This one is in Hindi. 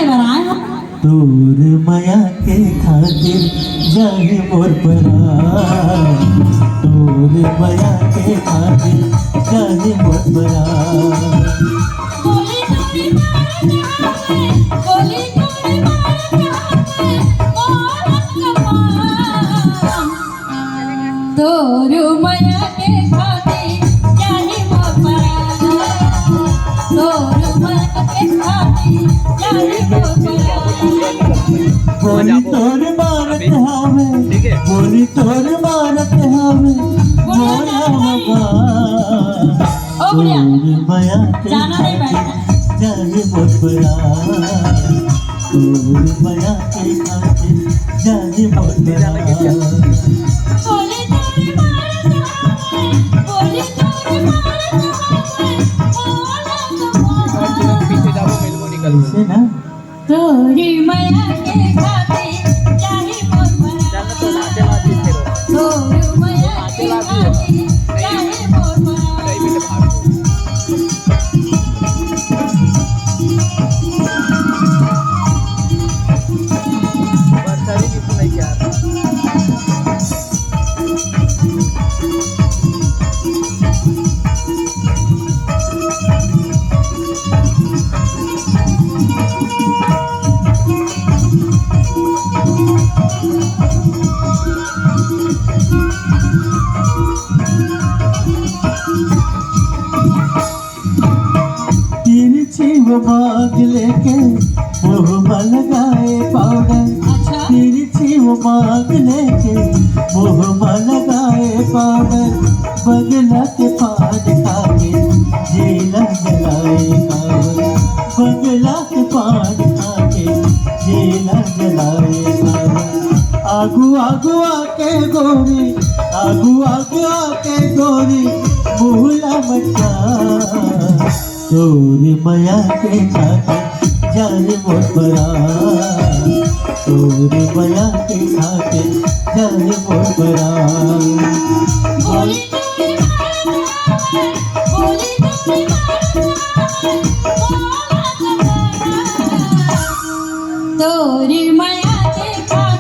एबार आय हम तोर माया के खातिर जाए मोर परान, तोर माया के खातिर जाए मोर परान। बोली तोरी बोली तोरी तोर माया के खातिर जाए मोर परान, तोर माया के खातिर जाए मोर परान। बोली तोर मारत हावे, बोली तोर मारत हावे मोरा भगवान। तोर माया के खातिर जाए मोर परान, तोर माया के खातिर जाए मोर परान। बोली तोरी बोली तोरी से ना तोरी माया के खातिर जाहि मोर परान, तोरी माया के खातिर जाहि मोर परान। मांग लेके मुँह में लगाए पाउडर, तिरछी वो मांग लेके मुँह में लगाए पाउडर। बगला के पान खाके जेला जलाए पाउडर, बगला के पान खाके जेला जलाए पाउडर। आगू आगू आके गोरी, आगू आगू आके गोरी मुहला मचा। तोर माया के खातिर जाए मोर परान, तोर माया के खातिर जाए मोर परान। बोली तोरी बोली तोरी तोरी माया के खातिर